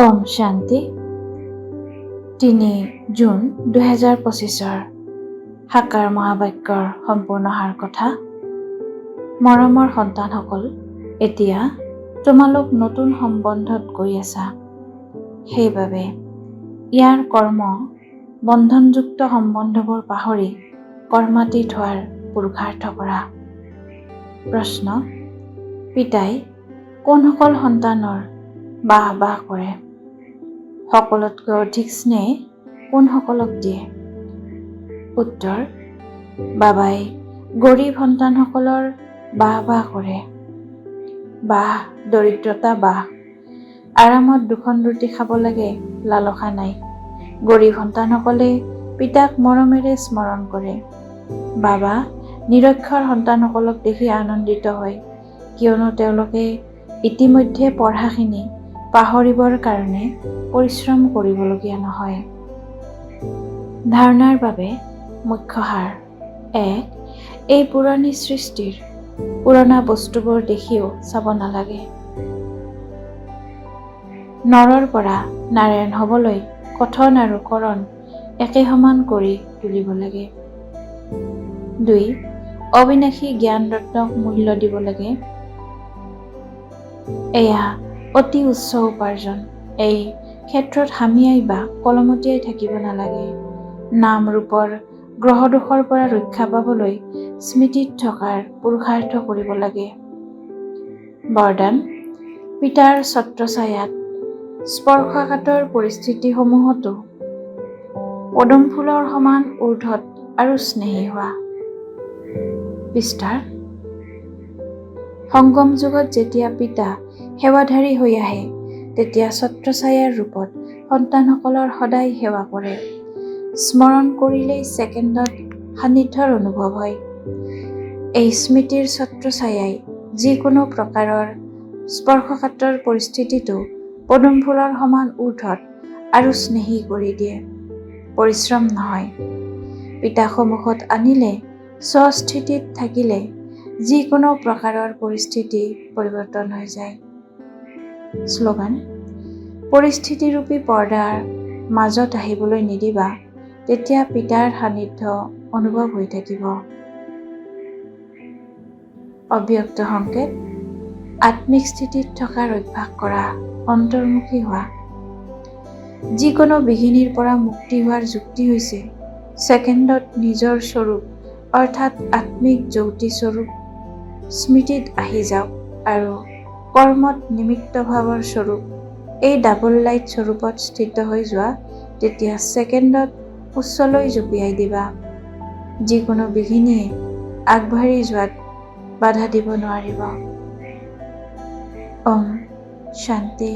ওম শান্তি। ৩ জুন ২০২৫ সাকাৰ মহাবাক্যৰ সম্পূৰ্ণ সাৰ কথা। মৰমৰ সন্তানসকল, এতিয়া তোমালোক নতুন সম্বন্ধত গৈ আছা। সেইবাবে ইয়াৰ কৰ্ম বন্ধনযুক্ত সম্বন্ধবোৰ পাহৰি কৰ্মাতীত হোৱাৰ পুৰুষাৰ্থ কৰা। প্ৰশ্ন: পিতাই কোনসকল সন্তানৰ বাহ কৰে? সকলোতকৈ অধিক স্নেহ কোনসকলক দিয়ে? উত্তৰ: বাবাই গৰীব সন্তানসকলৰ বাহ কৰে। দৰিদ্ৰতা আৰামত দুখন ৰুটি খাব লাগে, লালসা নাই। গৰীব সন্তানসকলে পিতাক মৰমেৰে স্মৰণ কৰে। বাবা নিৰক্ষৰ সন্তানসকলক দেখি আনন্দিত হয়, কিয়নো তেওঁলোকে ইতিমধ্যে পঢ়াখিনি পাহৰিবৰ কাৰণে পৰিশ্ৰম কৰিবলগীয়া নহয়। ধাৰণাৰ বাবে মুখ্য সাৰ: ১. এই পুৰণি সৃষ্টিৰ পুৰণা বস্তুবোৰ দেখিও চাব নালাগে। নৰৰ পৰা নাৰায়ণ হ'বলৈ কথন আৰু কৰণ একে সমান কৰি তুলিব লাগে। ২. অবিনাশী জ্ঞান ৰত্নক মূল্য দিব লাগে। এয়া অতি উচ্চ উপাৰ্জন। এই ক্ষেত্ৰত হামিয়াই বা কলমতিয়াই থাকিব নালাগে। নাম ৰূপৰ গ্ৰহদোষৰ পৰা ৰক্ষা পাবলৈ স্মৃতিত থকাৰ পুৰুষাৰ্থ কৰিব লাগে। বৰদান: পিতাৰ ছত্ৰছায়াত স্পৰ্শকাতৰ পৰিস্থিতিসমূহতো পদুম ফুলৰ সমান ঊৰ্ধ্বত আৰু স্নেহী হোৱা। বিস্তাৰ: সংগম যুগত যেতিয়া পিতা সেৱাধাৰী হৈ আহে, তেতিয়া ছত্ৰছায়াৰ ৰূপত সন্তানসকলৰ সদায় সেৱা কৰে। স্মৰণ কৰিলেই ছেকেণ্ডত সান্নিধ্যৰ অনুভৱ হয়। এই স্মৃতিৰ ছত্ৰছায়াই যিকোনো প্ৰকাৰৰ স্পৰ্শকাতৰ পৰিস্থিতিটো পদুম ফুলৰ সমান ঊৰ্ধ্বত আৰু স্নেহী কৰি দিয়ে। পৰিশ্ৰম নহয়। পিতাক সন্মুখত আনিলে, স্বস্থিতিত থাকিলে যিকোনো প্ৰকাৰৰ পৰিস্থিতি পৰিৱৰ্তন হৈ যায়। শ্লোগান: পৰিস্থিতিৰূপী পৰ্দাৰ মাজত আহিবলৈ নিদিবা, তেতিয়া পিতাৰ সান্নিধ্য অনুভৱ হৈ থাকিব। অব্যক্ত সংকেত: আত্মিক স্থিতিত থকাৰ অভ্যাস কৰা, অন্তৰ্মুখী হোৱা। যিকোনো বিঘিনিৰ পৰা মুক্তি হোৱাৰ যুক্তি হৈছে ছেকেণ্ডত নিজৰ স্বৰূপ অৰ্থাৎ আত্মিক জ্যোতি স্বৰূপ স্মৃতিত আহি যাওক আৰু কৰ্মত নিমিত্ত ভাৱৰ স্বৰূপ এই ডাবল লাইট স্বৰূপত স্থিত হৈ যোৱা। তেতিয়া ছেকেণ্ডত উচ্চলৈ জঁপিয়াই দিবা। যিকোনো বিঘিনিয়ে আগবাঢ়ি যোৱাত বাধা দিব নোৱাৰিব। ওম শান্তি।